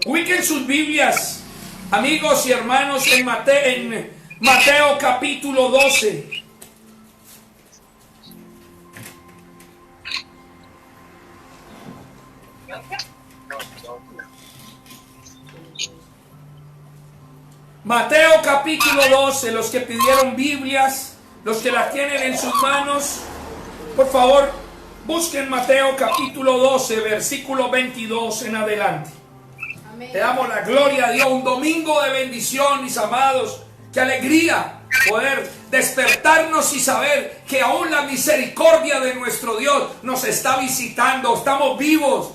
Ubiquen sus Biblias, amigos y hermanos, en Mateo capítulo 12. Mateo capítulo 12, los que pidieron Biblias, los que las tienen en sus manos, por favor, busquen Mateo capítulo 12, versículo 22 en adelante. Amén. Te damos la gloria a Dios, un domingo de bendición, mis amados. Qué alegría poder despertarnos y saber que aún la misericordia de nuestro Dios nos está visitando. Estamos vivos,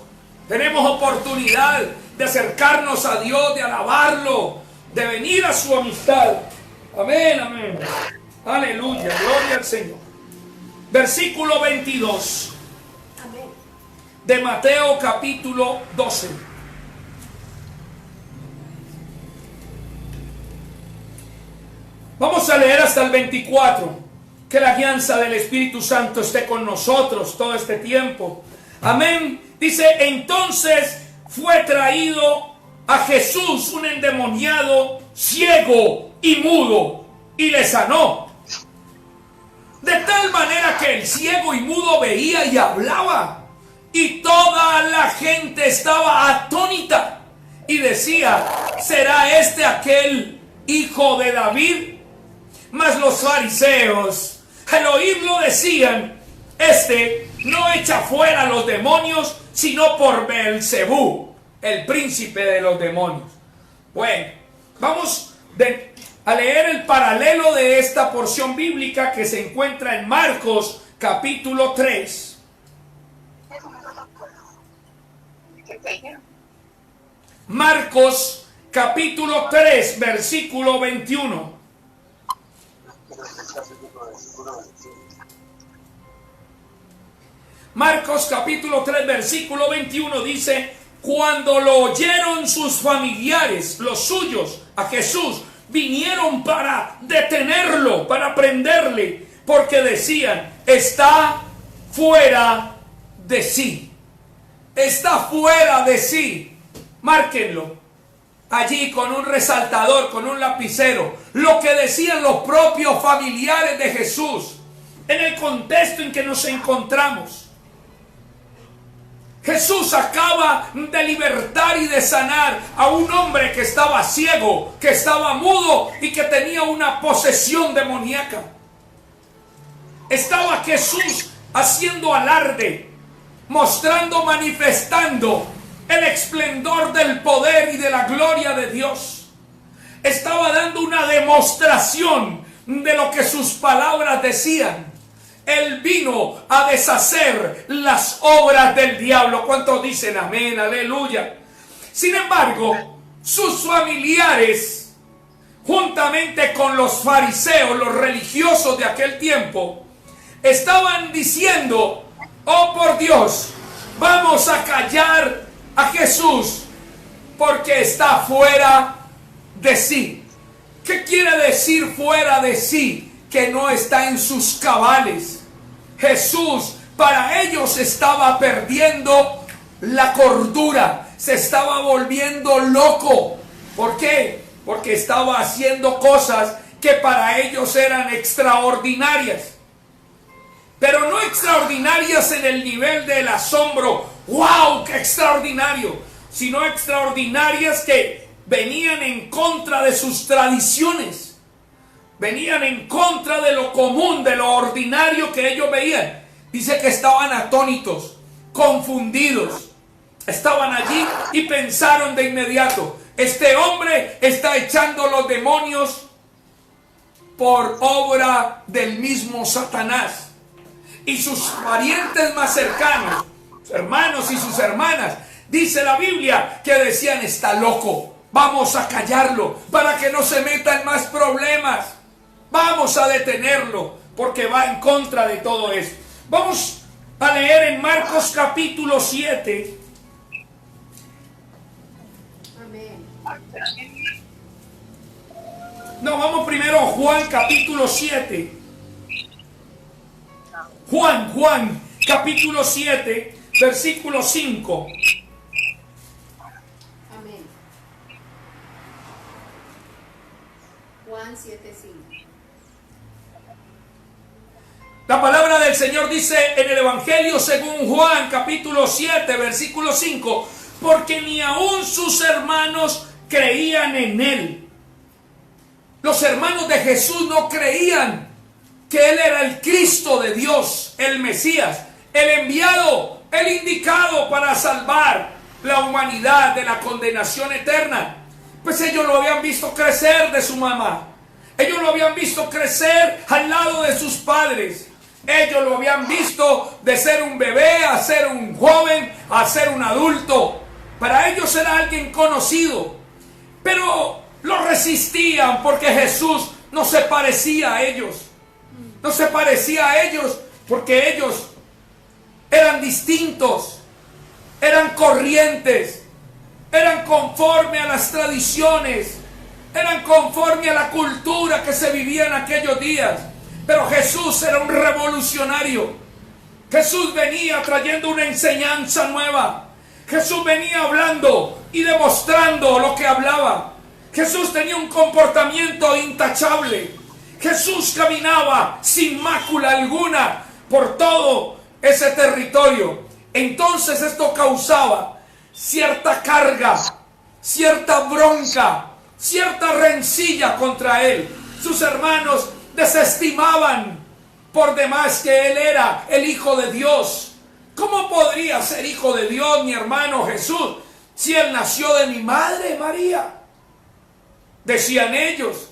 tenemos oportunidad de acercarnos a Dios, de alabarlo, de venir a su amistad. Amén, amén. Aleluya, gloria al Señor. Versículo 22 de Mateo capítulo 12. Vamos a leer hasta el 24. Que la guianza del Espíritu Santo esté con nosotros todo este tiempo. Amén. Dice, entonces fue traído a Jesús un endemoniado, ciego y mudo, y le sanó. De tal manera que el ciego y mudo veía y hablaba, y toda la gente estaba atónita, y decía, ¿será este aquel hijo de David? Mas los fariseos, al oírlo, decían, este no echa fuera los demonios, sino por Beelzebú, el príncipe de los demonios. Bueno, vamos a leer el paralelo de esta porción bíblica que se encuentra en Marcos capítulo 3. Marcos capítulo 3, versículo 21. Marcos capítulo 3, versículo 21 dice, cuando lo oyeron sus familiares, los suyos, a Jesús, vinieron para detenerlo, para prenderle, porque decían, está fuera de sí. Está fuera de sí. Márquenlo allí con un resaltador, con un lapicero, lo que decían los propios familiares de Jesús en el contexto en que nos encontramos. Jesús acaba de libertar y de sanar a un hombre que estaba ciego, que estaba mudo y que tenía una posesión demoníaca. Estaba Jesús haciendo alarde, mostrando, manifestando el esplendor del poder y de la gloria de Dios. Estaba dando una demostración de lo que sus palabras decían. Él vino a deshacer las obras del diablo. ¿Cuántos dicen amén? Aleluya. Sin embargo, sus familiares, juntamente con los fariseos, los religiosos de aquel tiempo, estaban diciendo, oh por Dios, vamos a callar a Jesús porque está fuera de sí. ¿Qué quiere decir fuera de sí? Que no está en sus cabales. Jesús para ellos estaba perdiendo la cordura, se estaba volviendo loco. ¿Por qué? Porque estaba haciendo cosas que para ellos eran extraordinarias, pero no extraordinarias en el nivel del asombro, ¡wow! ¡Qué extraordinario! Sino extraordinarias que venían en contra de sus tradiciones. Venían en contra de lo común, de lo ordinario que ellos veían. Dice que estaban atónitos, confundidos. Estaban allí y pensaron de inmediato, este hombre está echando los demonios por obra del mismo Satanás. Y sus parientes más cercanos, sus hermanos y sus hermanas, dice la Biblia que decían, está loco, vamos a callarlo para que no se meta en más problemas. Vamos a detenerlo porque va en contra de todo esto. Vamos a leer en Marcos capítulo 7. Amén. No, vamos primero a Juan capítulo 7. Juan capítulo 7, versículo 5. Amén. Juan 7:5. La palabra del Señor dice en el Evangelio según Juan, capítulo 7, versículo 5, porque ni aun sus hermanos creían en Él. Los hermanos de Jesús no creían que Él era el Cristo de Dios, el Mesías, el enviado, el indicado para salvar la humanidad de la condenación eterna. Pues ellos lo habían visto crecer de su mamá. Ellos lo habían visto crecer al lado de sus padres. Ellos lo habían visto de ser un bebé a ser un joven, a ser un adulto. Para ellos era alguien conocido. Pero lo resistían porque Jesús no se parecía a ellos. No se parecía a ellos porque ellos eran distintos, eran corrientes, eran conforme a las tradiciones, eran conforme a la cultura que se vivía en aquellos días. Pero Jesús era un revolucionario. Jesús venía trayendo una enseñanza nueva. Jesús venía hablando y demostrando lo que hablaba. Jesús tenía un comportamiento intachable. Jesús caminaba sin mácula alguna por todo ese territorio. Entonces esto causaba cierta carga, cierta bronca, cierta rencilla contra él. Sus hermanos desestimaban por demás que él era el Hijo de Dios. ¿Cómo podría ser Hijo de Dios mi hermano Jesús si él nació de mi madre María? Decían ellos.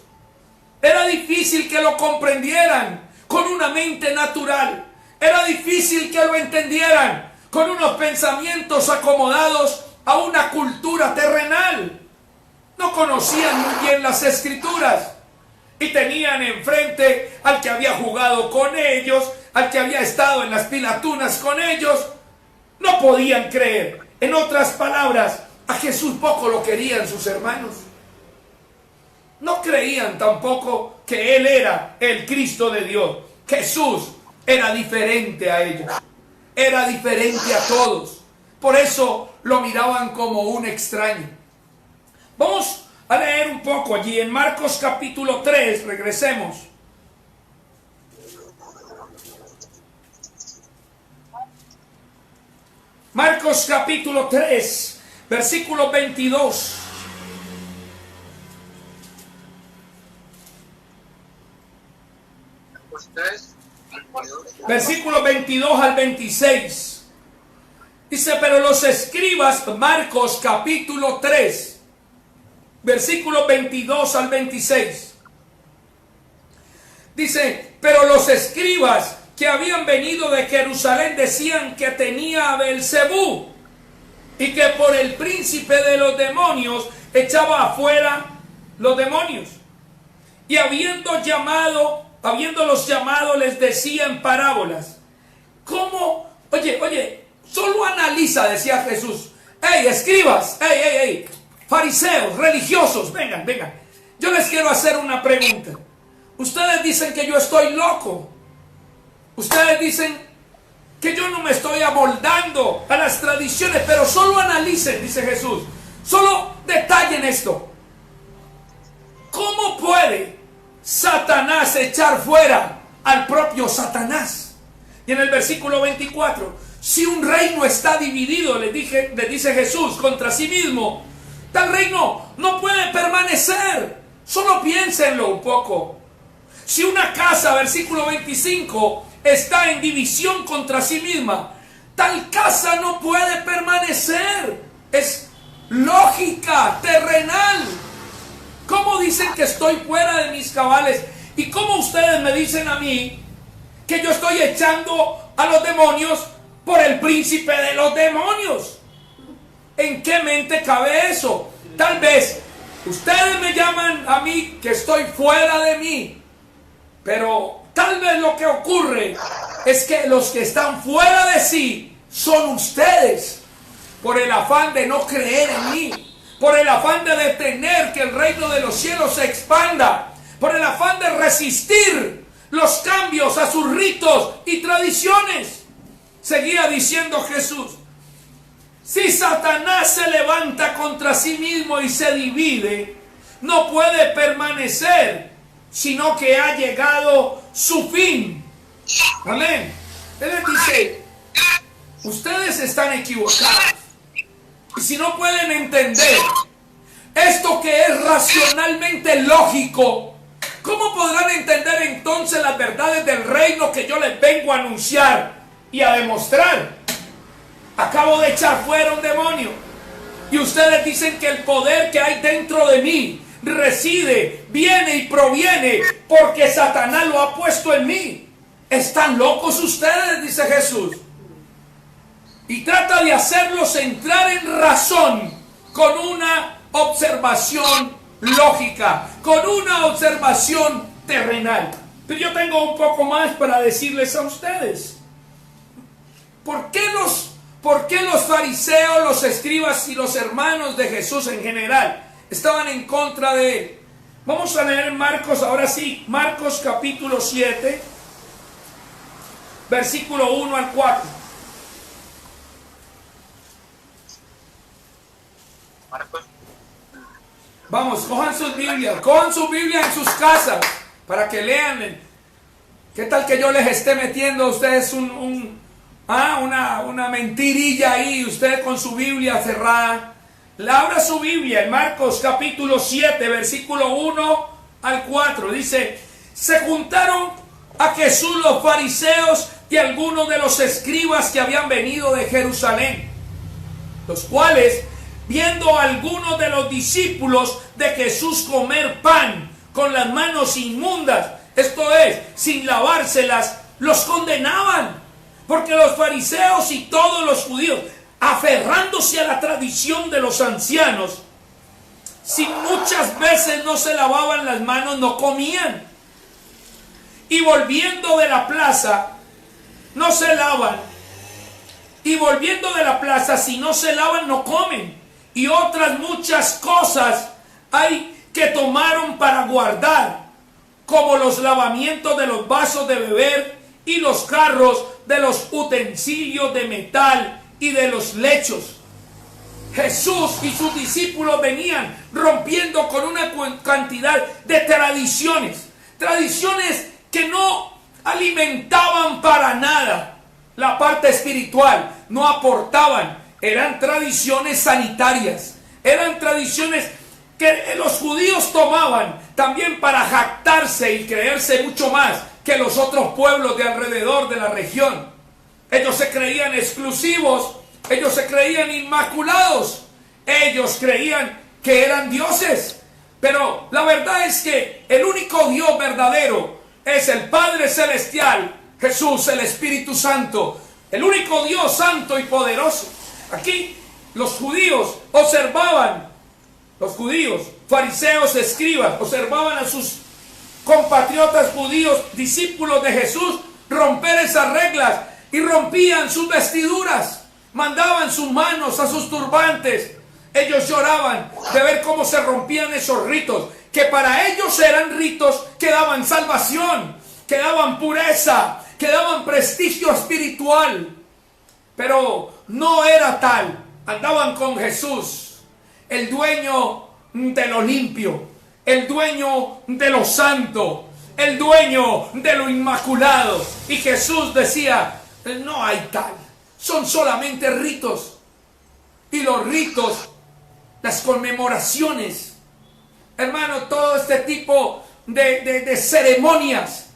Era difícil que lo comprendieran con una mente natural. Era difícil que lo entendieran con unos pensamientos acomodados a una cultura terrenal. No conocían muy bien las Escrituras y tenían enfrente al que había jugado con ellos, al que había estado en las pilatunas con ellos. No podían creer. En otras palabras, a Jesús poco lo querían sus hermanos. No creían tampoco que Él era el Cristo de Dios. Jesús era diferente a ellos. Era diferente a todos. Por eso lo miraban como un extraño. Vamos a leer un poco allí en Marcos capítulo 3. Regresemos. Marcos capítulo 3, versículo 22. Versículo 22 al 26. Dice, pero los escribas, Marcos capítulo 3, versículo 22 al 26. Dice, pero los escribas que habían venido de Jerusalén decían que tenía a Beelzebú y que por el príncipe de los demonios echaba afuera los demonios. Y habiéndolos llamado les decía en parábolas. ¿Cómo? Oye, solo analiza, decía Jesús. ¡Ey, escribas! ¡Ey! Fariseos, religiosos, vengan. Yo les quiero hacer una pregunta. Ustedes dicen que yo estoy loco. Ustedes dicen que yo no me estoy amoldando a las tradiciones, pero solo analicen, dice Jesús. Solo detallen esto. ¿Cómo puede Satanás echar fuera al propio Satanás? Y en el versículo 24, si un reino está dividido, le dice Jesús, contra sí mismo, tal reino no puede permanecer. Solo piénsenlo un poco. Si una casa, versículo 25, está en división contra sí misma, tal casa no puede permanecer. Es lógica terrenal. ¿Cómo dicen que estoy fuera de mis cabales? ¿Y cómo ustedes me dicen a mí que yo estoy echando a los demonios por el príncipe de los demonios? ¿En qué mente cabe eso? Tal vez ustedes me llaman a mí que estoy fuera de mí, pero tal vez lo que ocurre es que los que están fuera de sí son ustedes, por el afán de no creer en mí, por el afán de detener que el reino de los cielos se expanda, por el afán de resistir los cambios a sus ritos y tradiciones. Seguía diciendo Jesús, si Satanás se levanta contra sí mismo y se divide, no puede permanecer. sino que ha llegado su fin. Amén. Él les dice, ustedes están equivocados. Y si no pueden entender esto que es racionalmente lógico, ¿cómo podrán entender entonces las verdades del reino que yo les vengo a anunciar y a demostrar? Acabo de echar fuera un demonio y ustedes dicen que el poder que hay dentro de mí reside, viene y proviene porque Satanás lo ha puesto en mí. ¿Están locos ustedes?, dice Jesús. Y trata de hacerlos entrar en razón con una observación lógica, con una observación terrenal. Pero yo tengo un poco más para decirles a ustedes. ¿Por qué los fariseos, los escribas y los hermanos de Jesús en general estaban en contra de él? Vamos a leer Marcos, ahora sí, Marcos capítulo 7, versículo 1 al 4. Marcos. Vamos, cojan su Biblia en sus casas para que lean. ¿Qué tal que yo les esté metiendo a ustedes una mentirilla ahí, usted con su Biblia cerrada? Abra su Biblia en Marcos capítulo 7, versículo 1 al 4. Dice, se juntaron a Jesús los fariseos y algunos de los escribas que habían venido de Jerusalén, los cuales, viendo a algunos de los discípulos de Jesús comer pan con las manos inmundas, esto es, sin lavárselas, los condenaban. Porque los fariseos y todos los judíos, aferrándose a la tradición de los ancianos, si muchas veces no se lavaban las manos, no comían. Y volviendo de la plaza, no se lavan. Y volviendo de la plaza, si no se lavan, no comen. Y otras muchas cosas hay que tomaron para guardar, como los lavamientos de los vasos de beber y los jarros, de los utensilios de metal y de los lechos. Jesús y sus discípulos venían rompiendo con una cantidad de tradiciones que no alimentaban para nada la parte espiritual, no aportaban. Eran tradiciones sanitarias, eran tradiciones que los judíos tomaban también para jactarse y creerse mucho más que los otros pueblos de alrededor de la región. Ellos se creían exclusivos, ellos se creían inmaculados, ellos creían que eran dioses. Pero la verdad es que el único Dios verdadero es el Padre Celestial, Jesús, el Espíritu Santo, el único Dios santo y poderoso. Aquí los judíos observaban, los judíos, fariseos, escribas, observaban a sus compatriotas judíos, discípulos de Jesús, romper esas reglas y rompían sus vestiduras, mandaban sus manos a sus turbantes. Ellos lloraban de ver cómo se rompían esos ritos, que para ellos eran ritos que daban salvación, que daban pureza, que daban prestigio espiritual. Pero no era tal. Andaban con Jesús, el dueño de lo limpio, el dueño de lo santo, el dueño de lo inmaculado. Y Jesús decía, no hay tal, son solamente ritos. Y los ritos, las conmemoraciones, hermano, todo este tipo de ceremonias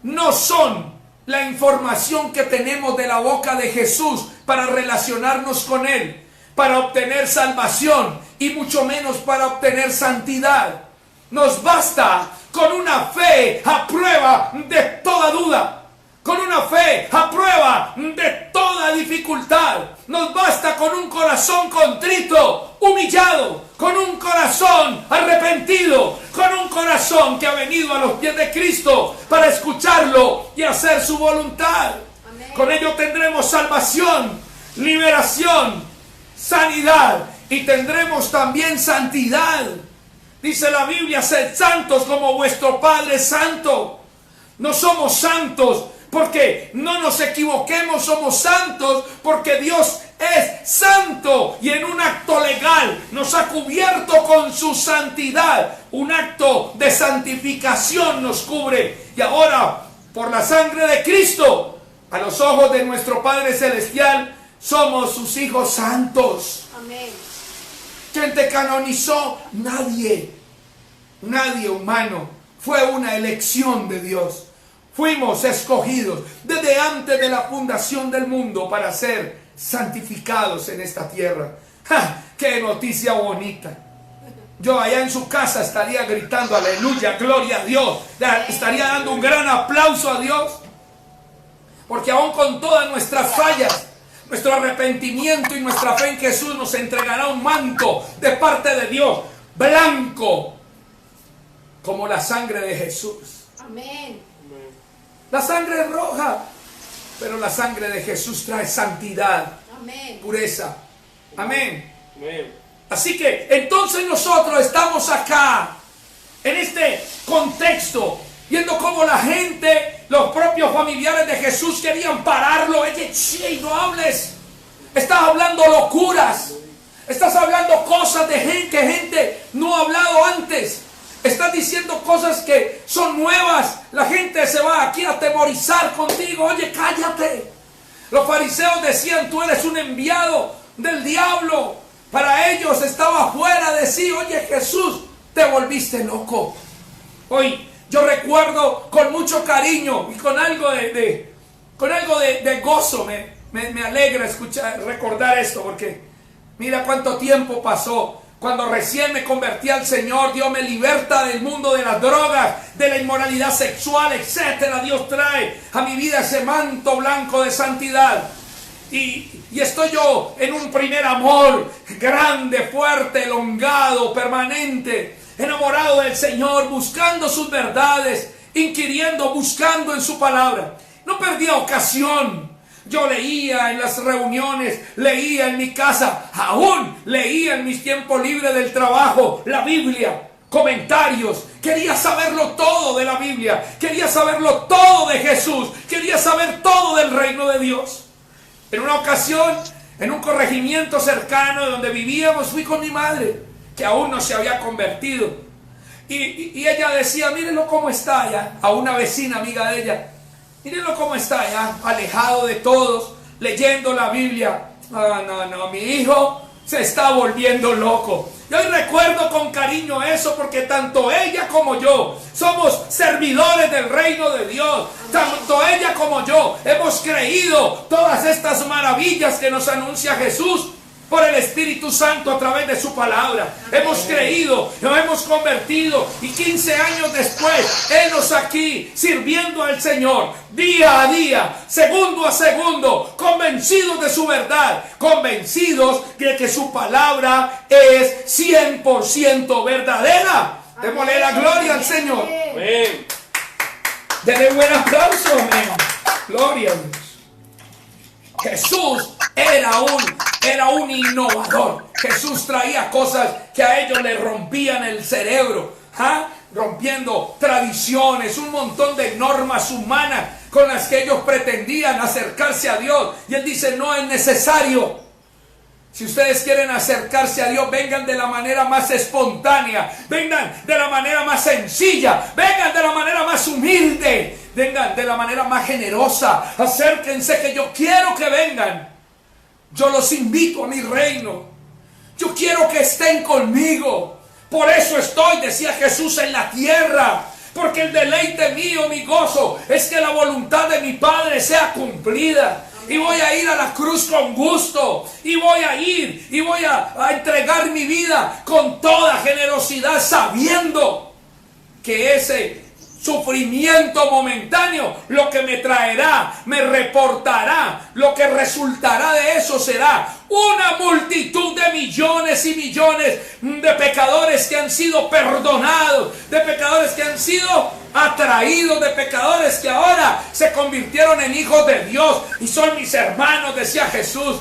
no son la información que tenemos de la boca de Jesús para relacionarnos con Él, para obtener salvación y mucho menos para obtener santidad. Nos basta con una fe a prueba de toda duda, con una fe a prueba de toda dificultad. Nos basta con un corazón contrito, humillado, con un corazón arrepentido, con un corazón que ha venido a los pies de Cristo para escucharlo y hacer su voluntad. Amén. Con ello tendremos salvación, liberación, sanidad y tendremos también santidad. Dice la Biblia, sed santos como vuestro Padre es santo. No somos santos porque no nos equivoquemos, somos santos porque Dios es santo y en un acto legal nos ha cubierto con su santidad. Un acto de santificación nos cubre. Y ahora, por la sangre de Cristo, a los ojos de nuestro Padre Celestial, somos sus hijos santos. Amén. ¿Quién te canonizó? Nadie. Nadie humano. Fue una elección de Dios. Fuimos escogidos desde antes de la fundación del mundo para ser santificados en esta tierra. ¡Ja! ¡Qué noticia bonita! Yo allá en su casa estaría gritando aleluya, gloria a Dios. Estaría dando un gran aplauso a Dios. Porque aún con todas nuestras fallas, nuestro arrepentimiento y nuestra fe en Jesús, nos entregará un manto de parte de Dios, blanco como la sangre de Jesús. Amén. La sangre es roja, pero la sangre de Jesús trae santidad, Amén. pureza. Amén. Amén. Así que entonces nosotros estamos acá, en este contexto, viendo cómo la gente, los propios familiares de Jesús querían pararlo. Oye, sí, no hables. Estás hablando locuras. Estás hablando cosas de gente que gente no ha hablado antes. Estás diciendo cosas que son nuevas. La gente se va aquí a atemorizar contigo. Oye, cállate. Los fariseos decían, tú eres un enviado del diablo. Para ellos estaba fuera de sí. Oye, Jesús, te volviste loco. Hoy yo recuerdo con mucho cariño y con algo de gozo. Me alegra recordar esto, porque mira cuánto tiempo pasó. Cuando recién me convertí al Señor, Dios me liberta del mundo de las drogas, de la inmoralidad sexual, etcétera. Dios trae a mi vida ese manto blanco de santidad. Y estoy yo en un primer amor grande, fuerte, elongado, permanente, enamorado del Señor, buscando sus verdades, inquiriendo, buscando en su palabra. No perdía ocasión. Yo leía en las reuniones, leía en mi casa, aún leía en mis tiempos libres del trabajo la Biblia, comentarios. Quería saberlo todo de la Biblia, quería saberlo todo de Jesús, quería saber todo del reino de Dios. En una ocasión, en un corregimiento cercano de donde vivíamos, fui con mi madre, que aún no se había convertido. Y ella decía, mírenlo cómo está allá, a una vecina amiga de ella. Mírenlo cómo está allá, alejado de todos, leyendo la Biblia. No, mi hijo se está volviendo loco. Yo hoy recuerdo con cariño eso, porque tanto ella como yo somos servidores del reino de Dios. Tanto ella como yo hemos creído todas estas maravillas que nos anuncia Jesús por el Espíritu Santo a través de su palabra. Hemos creído, nos hemos convertido, y 15 años después, henos aquí sirviendo al Señor día a día, segundo a segundo, convencidos de su verdad, convencidos de que su palabra es 100% verdadera. Démosle la gloria al Señor. Amén. Denle buen aplauso, amén. Gloria a Dios. Jesús era un innovador. Jesús traía cosas que a ellos les rompían el cerebro, rompiendo tradiciones, un montón de normas humanas con las que ellos pretendían acercarse a Dios. Y Él dice, no es necesario. Si ustedes quieren acercarse a Dios, vengan de la manera más espontánea, vengan de la manera más sencilla, vengan de la manera más humilde, vengan de la manera más generosa. Acérquense, que yo quiero que vengan. Yo los invito a mi reino. Yo quiero que estén conmigo. Por eso estoy, decía Jesús, en la tierra. Porque el deleite mío, mi gozo, es que la voluntad de mi Padre sea cumplida. Y voy a ir a la cruz con gusto. Y voy a ir y voy a entregar mi vida con toda generosidad, sabiendo que ese sufrimiento momentáneo, lo que me traerá, me reportará, lo que resultará de eso será una multitud de millones y millones de pecadores que han sido perdonados, de pecadores que han sido atraídos, de pecadores que ahora se convirtieron en hijos de Dios y son mis hermanos, decía Jesús.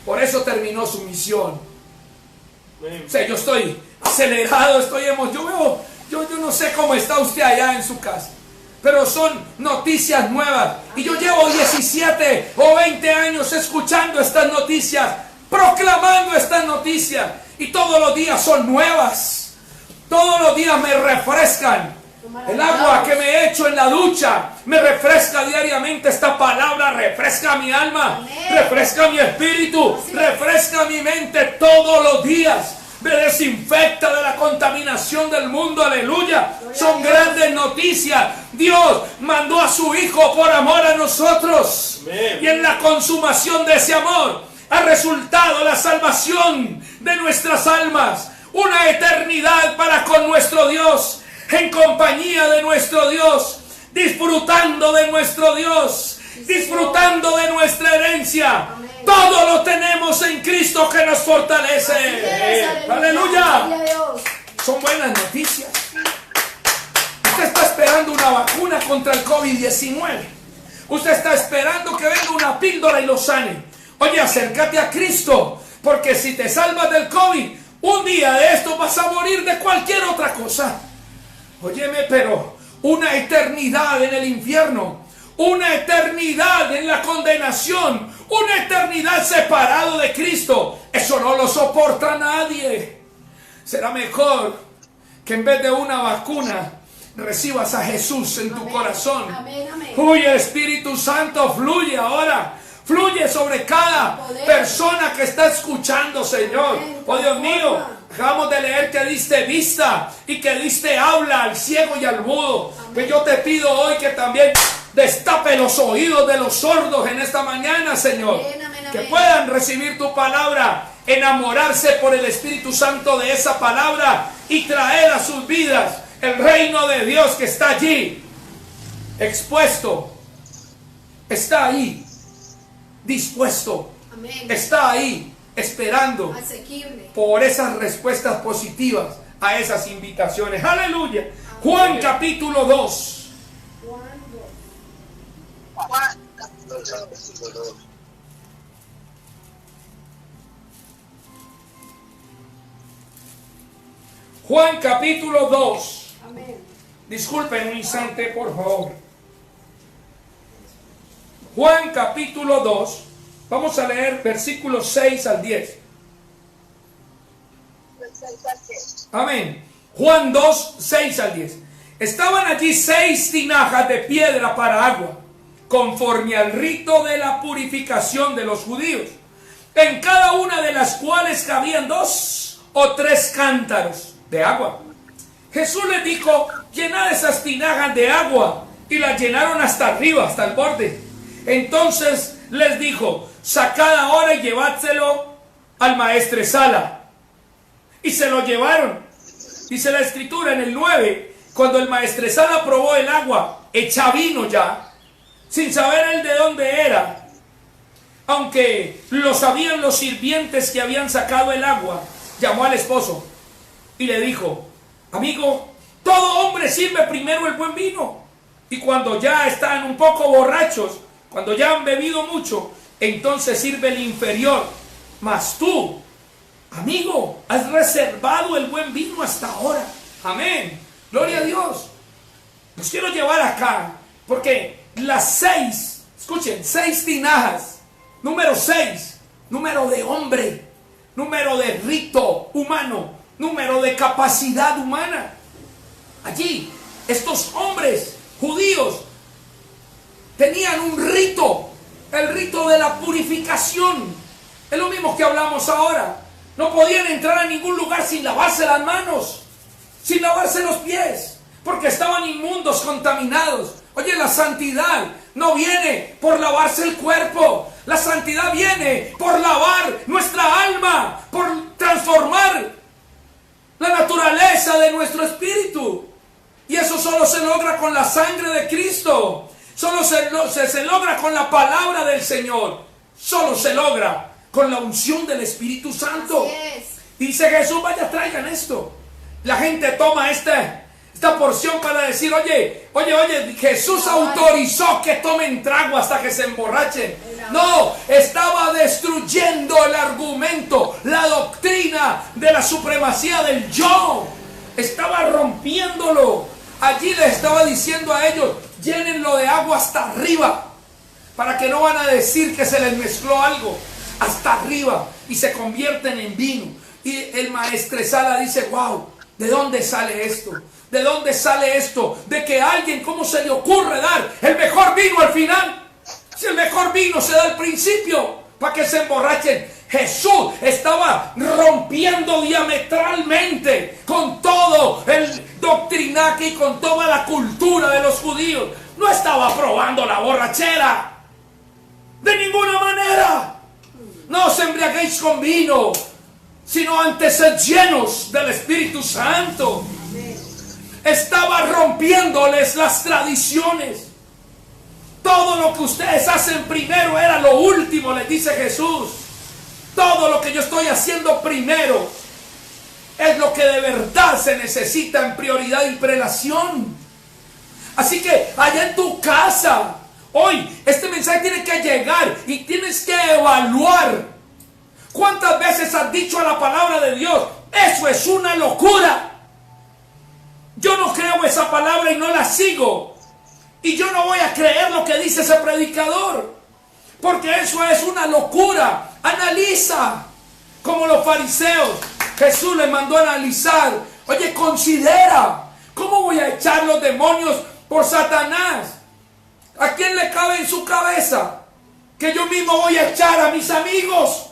Por eso terminó su misión. O sea, yo estoy acelerado, estoy emocionado. Yo no sé cómo está usted allá en su casa. pero son noticias nuevas. Y yo llevo 17 o 20 años escuchando estas noticias, proclamando estas noticias, y todos los días son nuevas. Todos los días me refrescan. El agua que me he hecho en la ducha me refresca diariamente. Esta palabra refresca mi alma, refresca mi espíritu, refresca mi mente todos los días. Me desinfecta de la contaminación del mundo. Aleluya. Son grandes noticias. Dios mandó a su Hijo por amor a nosotros. Y en la consumación de ese amor ha resultado la salvación de nuestras almas. Una eternidad para con nuestro Dios, en compañía de nuestro Dios, disfrutando de nuestro Dios, disfrutando de nuestra herencia. Todo lo tenemos en Cristo que nos fortalece. Aleluya. Son buenas noticias. Usted está esperando una vacuna contra el COVID-19. Usted está esperando que venga una píldora y lo sane. Oye, acércate a Cristo, porque si te salvas del COVID, un día de esto vas a morir de cualquier otra cosa. Óyeme, pero una eternidad en el infierno, una eternidad en la condenación, una eternidad separado de Cristo, eso no lo soporta nadie. Será mejor que en vez de una vacuna recibas a Jesús en tu corazón. Uy, el Espíritu Santo fluye ahora. Fluye sobre cada persona que está escuchando, Señor. Oh Dios mío, acabamos de leer que diste vista y que diste habla al ciego y al mudo. Que yo te pido hoy que también destape los oídos de los sordos en esta mañana, Señor. Que puedan recibir tu palabra, enamorarse por el Espíritu Santo de esa palabra y traer a sus vidas el reino de Dios que está allí, expuesto, está ahí, dispuesto, está ahí, esperando por esas respuestas positivas a esas invitaciones. Aleluya. Juan capítulo 2. Juan capítulo 2. Disculpen un instante, por favor. Juan capítulo 2. Vamos a leer versículos 6 al 10. Amén. Juan 2, 6 al 10. Estaban allí 6 tinajas de piedra para agua, conforme al rito de la purificación de los judíos, en cada una de las cuales cabían 2 o 3 cántaros de agua. Jesús les dijo: llenad esas tinajas de agua, y las llenaron hasta arriba, hasta el borde. Entonces les dijo: sacad ahora y llevádselo al maestresala. Y se lo llevaron. Dice la escritura en el 9, cuando el maestresala probó el agua hecha vino ya, sin saber él de dónde era, aunque lo sabían los sirvientes que habían sacado el agua, llamó al esposo y le dijo: amigo, todo hombre sirve primero el buen vino, y cuando ya están un poco borrachos, cuando ya han bebido mucho, entonces sirve el inferior. Mas tú, amigo, has reservado el buen vino hasta ahora. Amén. Gloria a Dios. Los quiero llevar acá, porque las 6, escuchen, 6 tinajas, número 6, número de hombre, número de rito humano, número de capacidad humana. Allí, estos hombres judíos tenían un rito, el rito de la purificación. Es lo mismo que hablamos ahora. No podían entrar a ningún lugar sin lavarse las manos, sin lavarse los pies, porque estaban inmundos, contaminados. Oye, la santidad no viene por lavarse el cuerpo. La santidad viene por lavar nuestra alma, por transformar la naturaleza de nuestro espíritu. Y eso solo se logra con la sangre de Cristo. Solo se logra con la palabra del Señor. Solo se logra con la unción del Espíritu Santo. Dice Jesús: vaya, traigan esto. La gente toma esta porción para decir: oye, Jesús autorizó que tomen trago hasta que se emborrachen. No, estaba destruyendo el argumento, la doctrina de la supremacía del yo. Estaba rompiéndolo. allí les estaba diciendo a ellos, llénenlo de agua hasta arriba, para que no van a decir que se les mezcló algo, hasta arriba, y se convierten en vino. Y el maestresala dice, wow, ¿de dónde sale esto? ¿De dónde sale esto? De que alguien, ¿cómo se le ocurre dar el mejor vino al final? Si el mejor vino se da al principio, para que se emborrachen. Jesús estaba rompiendo diametralmente con todo el doctrinaje y con toda la cultura de los judíos. No estaba probando la borrachera. De ninguna manera. No os embriaguéis con vino, sino antes sed llenos del Espíritu Santo. Estaba rompiéndoles las tradiciones. Todo lo que ustedes hacen primero era lo último, les dice Jesús. Todo lo que yo estoy haciendo primero es lo que de verdad se necesita en prioridad y prelación. Así que allá en tu casa, hoy este mensaje tiene que llegar y tienes que evaluar cuántas veces has dicho a la palabra de Dios, eso es una locura. Yo no creo esa palabra y no la sigo. Y yo no voy a creer lo que dice ese predicador, porque eso es una locura. Analiza, como los fariseos. Jesús les mandó a analizar. Oye, considera, ¿cómo voy a echar los demonios por Satanás? ¿A quién le cabe en su cabeza que yo mismo voy a echar a mis amigos?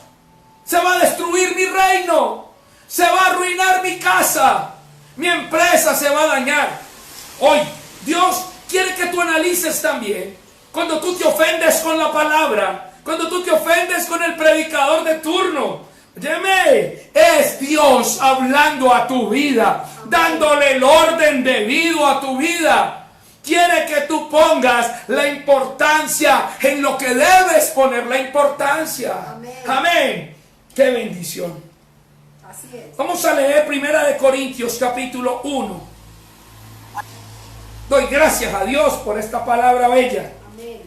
Se va a destruir mi reino, se va a arruinar mi casa, mi empresa se va a dañar. Hoy Dios quiere que tú analices también. Cuando tú te ofendes con la palabra, cuando tú te ofendes con el predicador de turno, óyeme, es Dios hablando a tu vida, dándole el orden debido a tu vida. Quiere que tú pongas la importancia en lo que debes poner la importancia. Amén. Amén. Qué bendición. Así es. Vamos a leer 1 Corintios capítulo 1. Doy gracias a Dios por esta palabra bella. Amén.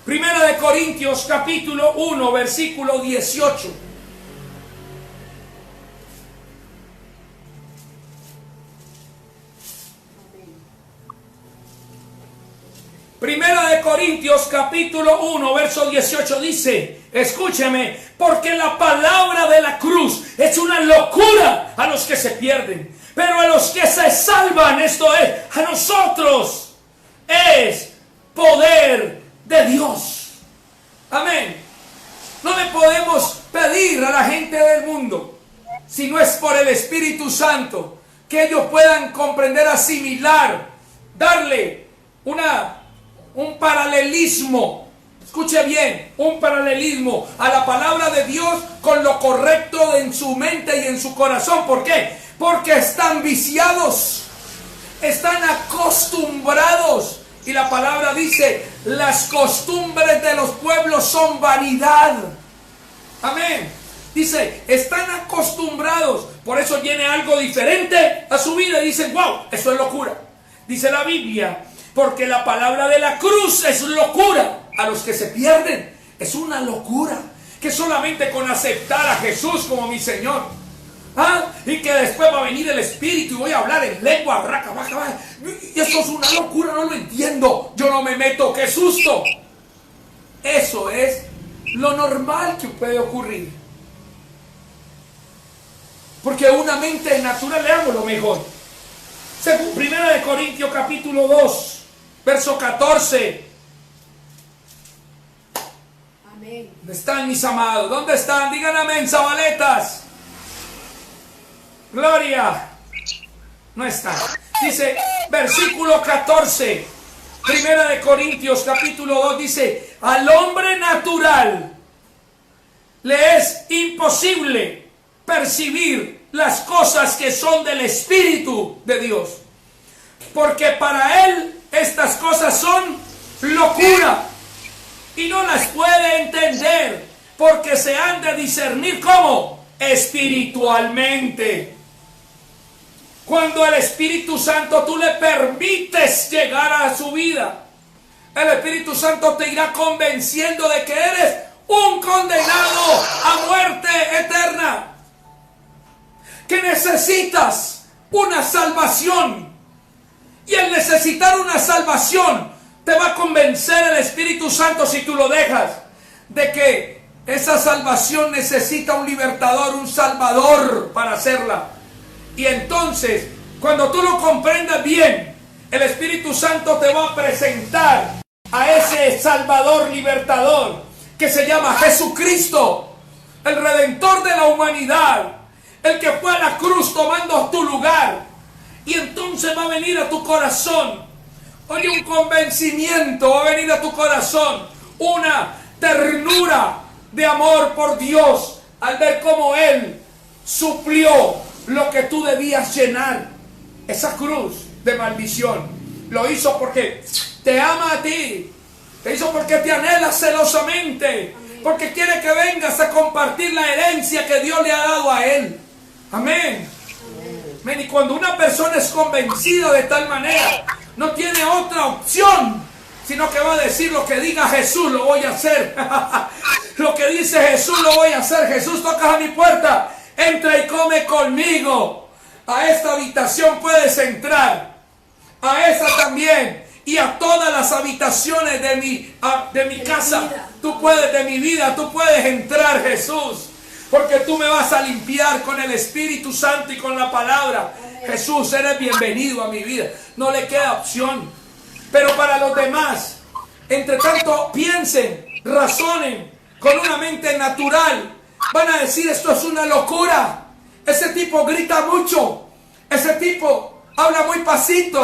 1 Corintios capítulo 1 versículo 18. Primera de Corintios capítulo 1 verso 18 dice, escúcheme, porque la palabra de la cruz es una locura a los que se pierden, pero a los que se salvan, esto es, a nosotros, es poder de Dios. Amén. No le podemos pedir a la gente del mundo, si no es por el Espíritu Santo, que ellos puedan comprender, asimilar, darle un paralelismo. Escuche bien, un paralelismo a la palabra de Dios con lo correcto en su mente y en su corazón. ¿Por qué? Porque están viciados, están acostumbrados. Y la palabra dice, las costumbres de los pueblos son vanidad. Amén. Dice, están acostumbrados. Por eso viene algo diferente a su vida y dicen, wow, eso es locura. Dice la Biblia, porque la palabra de la cruz es locura a los que se pierden. Es una locura que solamente con aceptar a Jesús como mi Señor, y que después va a venir el Espíritu y voy a hablar en lengua, y eso es una locura, no lo entiendo, yo no me meto, qué susto. Eso es lo normal que puede ocurrir, porque una mente natural, leamos lo mejor. Según 1 Corintios capítulo 2 verso 14. Amén. ¿Dónde están mis amados? ¿Dónde están? Digan amén, zabaletas. Gloria. No están. Dice, versículo 14. 1 Corintios capítulo 2 dice, al hombre natural le es imposible percibir las cosas que son del Espíritu de Dios, porque para él estas cosas son locura y no las puede entender, porque se han de discernir como espiritualmente. Cuando el Espíritu Santo tú le permites llegar a su vida, el Espíritu Santo te irá convenciendo de que eres un condenado a muerte eterna, que necesitas una salvación, Y el necesitar una salvación te va a convencer el Espíritu Santo, si tú lo dejas, de que esa salvación necesita un libertador, un salvador para hacerla. Y entonces, cuando tú lo comprendas bien, el Espíritu Santo te va a presentar a ese salvador libertador que se llama Jesucristo, el redentor de la humanidad, el que fue a la cruz tomando tu lugar. Y entonces va a venir a tu corazón, oye, un convencimiento, va a venir a tu corazón una ternura de amor por Dios al ver cómo Él suplió lo que tú debías llenar. Esa cruz de maldición lo hizo porque te ama a ti, te hizo porque te anhela celosamente, porque quiere que vengas a compartir la herencia que Dios le ha dado a Él. Amén. Amén. Y cuando una persona es convencida de tal manera, no tiene otra opción, sino que va a decir: lo que diga Jesús lo voy a hacer. Lo que dice Jesús lo voy a hacer. Jesús, tocas a mi puerta, entra y come conmigo. A esta habitación puedes entrar, a esa también, y a todas las habitaciones de mi casa, tú puedes, de mi vida, tú puedes entrar, Jesús, porque tú me vas a limpiar con el Espíritu Santo y con la palabra. Jesús, eres bienvenido a mi vida. No le queda opción. Pero para los demás, entre tanto piensen, razonen con una mente natural, van a decir: esto es una locura. Ese tipo grita mucho. Ese tipo habla muy pasito.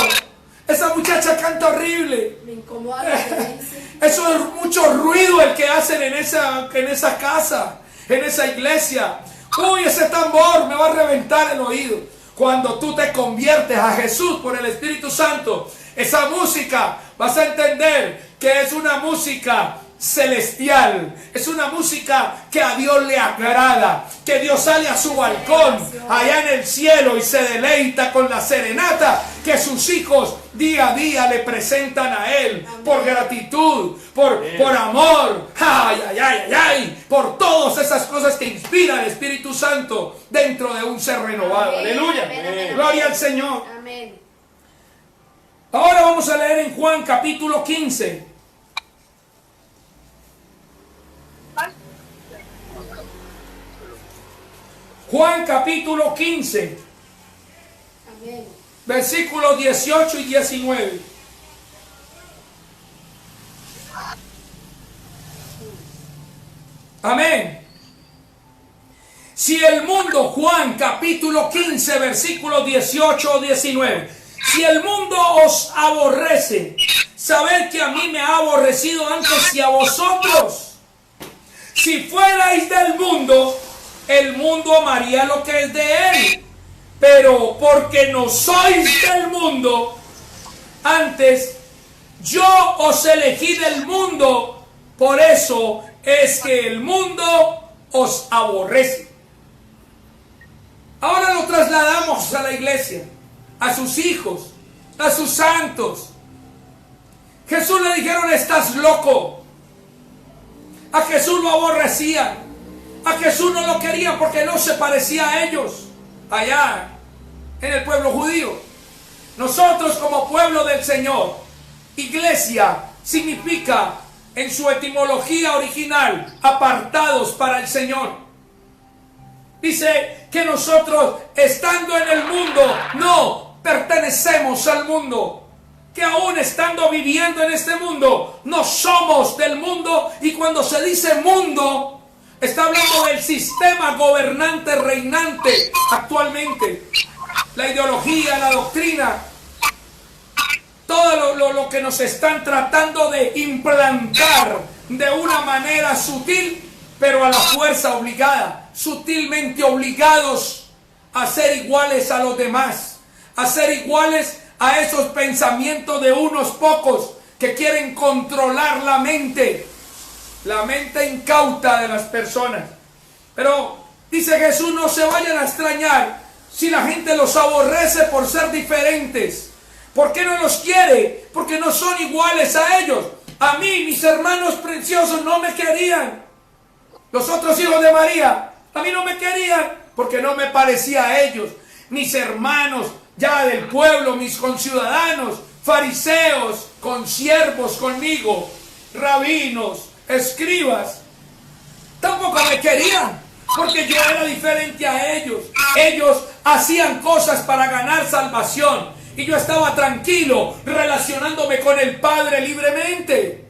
Esa muchacha canta horrible. Me incomoda lo que dice. Eso es mucho ruido el que hacen en esa casa, en esa iglesia. Uy, ese tambor me va a reventar el oído. Cuando tú te conviertes a Jesús por el Espíritu Santo, esa música vas a entender que es una música celestial, es una música que a Dios le agrada, que Dios sale a su balcón allá en el cielo y se deleita con la serenata que sus hijos día a día le presentan a Él. Amén. Por gratitud, por amor, ay, ay, ay, ay, ay, por todas esas cosas que inspira el Espíritu Santo dentro de un ser renovado. Amén. Aleluya. Amén, amén, gloria amén. Al Señor. Amén. Ahora vamos a leer en Juan capítulo 15. Juan capítulo 15. Amén. Versículos 18 y 19. Amén. Si el mundo, Juan capítulo 15, versículos 18 o 19. Si el mundo os aborrece, sabed que a mí me ha aborrecido antes que a vosotros. Si fuerais del mundo, el mundo amaría lo que es de él. Pero porque no sois del mundo, antes yo os elegí del mundo, por eso es que el mundo os aborrece. Ahora lo trasladamos a la iglesia, a sus hijos, a sus santos. Jesús le dijeron: estás loco. A Jesús lo aborrecían. A Jesús no lo querían porque no se parecía a ellos allá en el pueblo judío. Nosotros, como pueblo del Señor, iglesia significa en su etimología original apartados para el Señor. Dice que nosotros, estando en el mundo, no pertenecemos al mundo. Que aún estando viviendo en este mundo, no somos del mundo. Y cuando se dice mundo, está hablando del sistema gobernante, reinante actualmente. La ideología, la doctrina, todo lo que nos están tratando de implantar de una manera sutil, pero a la fuerza obligada, sutilmente obligados a ser iguales a los demás, a ser iguales a esos pensamientos de unos pocos que quieren controlar la mente incauta de las personas. Pero dice Jesús: no se vayan a extrañar si la gente los aborrece por ser diferentes. ¿Por qué no los quiere? Porque no son iguales a ellos. A mí, mis hermanos preciosos, no me querían. Los otros hijos de María, a mí no me querían porque no me parecía a ellos. Mis hermanos ya del pueblo, mis conciudadanos, fariseos, consiervos conmigo, rabinos, escribas, tampoco me querían, porque yo era diferente a ellos. Ellos hacían cosas para ganar salvación y yo estaba tranquilo relacionándome con el Padre libremente.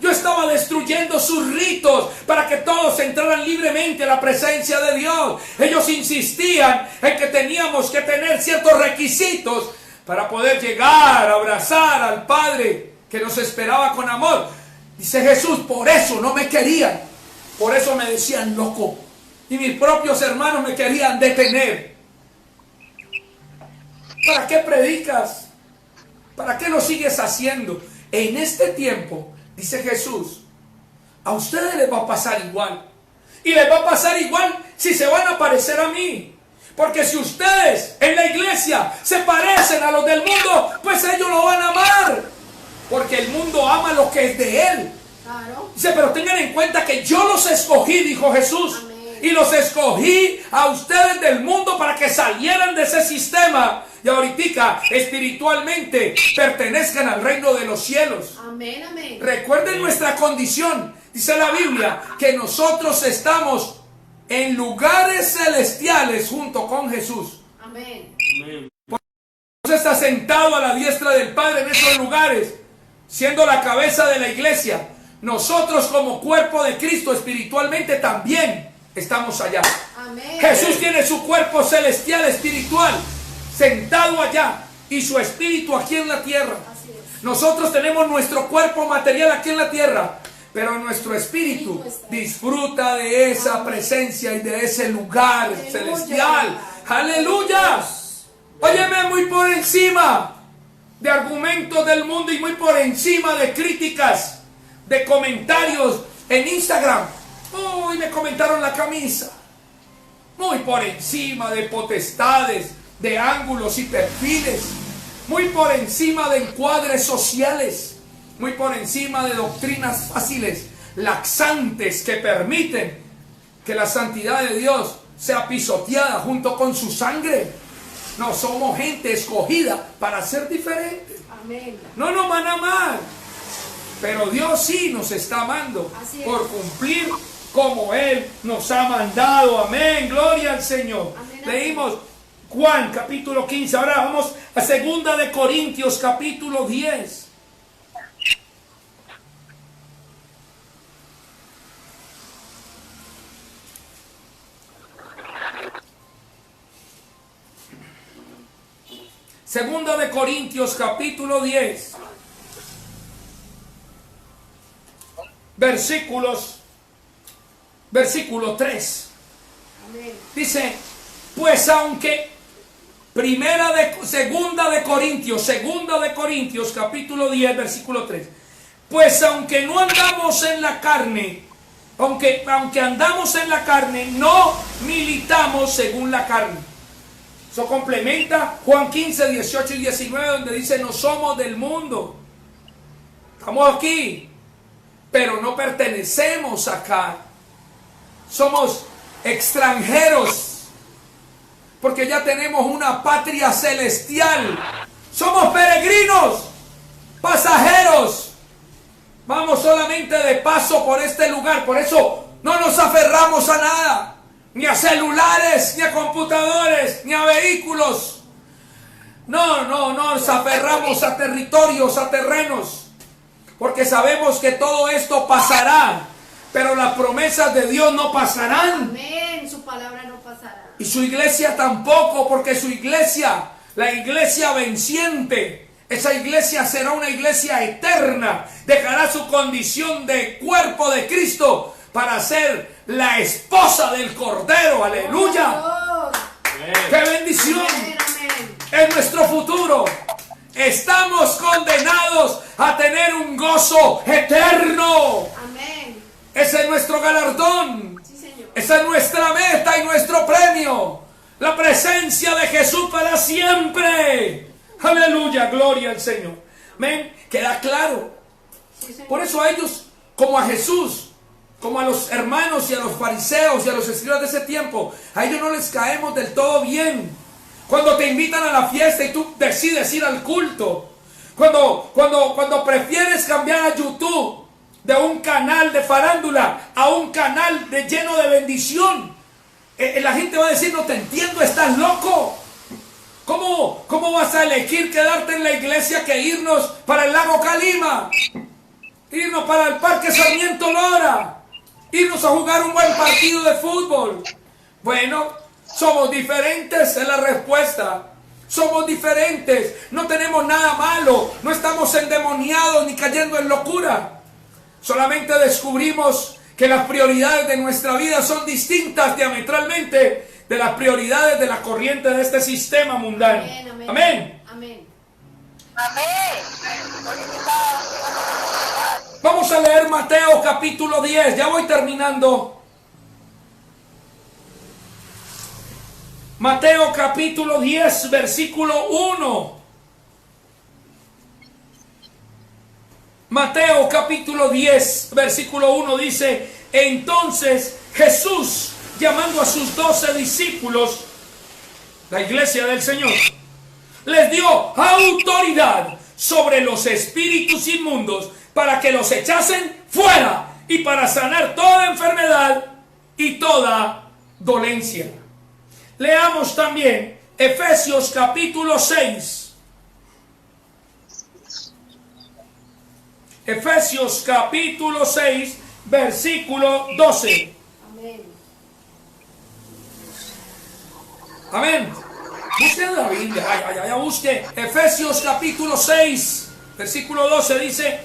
Yo estaba destruyendo sus ritos para que todos entraran libremente a la presencia de Dios. Ellos insistían en que teníamos que tener ciertos requisitos para poder llegar a abrazar al Padre que nos esperaba con amor. Dice Jesús, por eso no me querían. Por eso me decían loco. Y mis propios hermanos me querían detener. ¿Para qué predicas? ¿Para qué lo sigues haciendo? En este tiempo, dice Jesús, a ustedes les va a pasar igual. Y les va a pasar igual si se van a parecer a mí. Porque si ustedes en la iglesia se parecen a los del mundo, pues ellos lo van a amar. Porque el mundo ama lo que es de él. Claro. Dice, pero tengan en cuenta que yo los escogí, dijo Jesús. Amén. Y los escogí a ustedes del mundo para que salieran de ese sistema. Y ahorita espiritualmente pertenezcan al reino de los cielos. Amén, amén. Recuerden nuestra condición. Dice la Biblia que nosotros estamos en lugares celestiales junto con Jesús. Amén. Dios está sentado a la diestra del Padre en esos lugares, siendo la cabeza de la iglesia. Nosotros como cuerpo de Cristo espiritualmente también estamos allá. Amén. Jesús tiene su cuerpo celestial espiritual sentado allá y su espíritu aquí en la tierra. Así es. Nosotros tenemos nuestro cuerpo material aquí en la tierra, pero nuestro espíritu disfruta de esa presencia y de ese lugar Aleluya. celestial. ¡Aleluya! Óyeme, muy por encima de argumentos del mundo y muy por encima de críticas, de comentarios en Instagram. Uy, me comentaron la camisa. Muy por encima de potestades, de ángulos y perfiles. Muy por encima de encuadres sociales. Muy por encima de doctrinas fáciles, laxantes, que permiten que la santidad de Dios sea pisoteada junto con su sangre. No somos gente escogida para ser diferentes. Amén. No nos van a amar, pero Dios sí nos está amando Así es. por cumplir como Él nos ha mandado. Amén, gloria al Señor. Amén. Leímos Juan capítulo 15, ahora vamos a 2 de Corintios capítulo 10. Segunda de Corintios capítulo 10, versículo 3. Amén. Dice, pues aunque segunda de Corintios capítulo 10 versículo 3. Pues aunque no andamos en la carne, aunque andamos en la carne, no militamos según la carne. Eso complementa Juan 15, 18 y 19, donde dice, no somos del mundo. Estamos aquí, pero no pertenecemos acá. Somos extranjeros, porque ya tenemos una patria celestial. Somos peregrinos, pasajeros. Vamos solamente de paso por este lugar. Por eso no nos aferramos a nada. Ni a celulares, ni a computadores, ni a vehículos. No nos aferramos a territorios, a terrenos. Porque sabemos que todo esto pasará. Pero las promesas de Dios no pasarán. Amén. Su palabra no pasará. Y su iglesia tampoco, porque su iglesia, la iglesia venciente, esa iglesia será una iglesia eterna. Dejará su condición de cuerpo de Cristo para ser la esposa del Cordero. Aleluya. Oh, ¡Qué bendición! amén, amén. Es nuestro futuro. Estamos condenados a tener un gozo eterno. Amén. Ese es nuestro galardón. Sí, Señor. Esa es nuestra meta y nuestro premio. La presencia de Jesús para siempre. Aleluya, gloria al Señor. Amén. Queda claro. Sí, Señor. Por eso a ellos, como a Jesús, como a los hermanos y a los fariseos y a los escribas de ese tiempo, a ellos no les caemos del todo bien. Cuando te invitan a la fiesta y tú decides ir al culto. Cuando prefieres cambiar a YouTube de un canal de farándula a un canal lleno de bendición. La gente va a decir, no te entiendo, estás loco. ¿Cómo vas a elegir quedarte en la iglesia que irnos para el lago Calima? Irnos para el Parque Sarmiento Lora. Irnos a jugar un buen partido de fútbol. Bueno, somos diferentes, es la respuesta. Somos diferentes, no tenemos nada malo, no estamos endemoniados ni cayendo en locura. Solamente descubrimos que las prioridades de nuestra vida son distintas diametralmente de las prioridades de la corriente de este sistema mundano. Amén. Amén. Amén. Vamos a leer Mateo capítulo 10, ya voy terminando. Mateo capítulo 10, versículo 1. Mateo capítulo 10, versículo 1 dice: entonces Jesús, llamando a sus 12 discípulos, la iglesia del Señor, les dio autoridad sobre los espíritus inmundos para que los echasen fuera y para sanar toda enfermedad y toda dolencia. Leamos también Efesios capítulo 6. Efesios capítulo 6, versículo 12. Amén. Amén. Busquen la Biblia. Ya busque. Efesios capítulo 6, versículo 12 dice: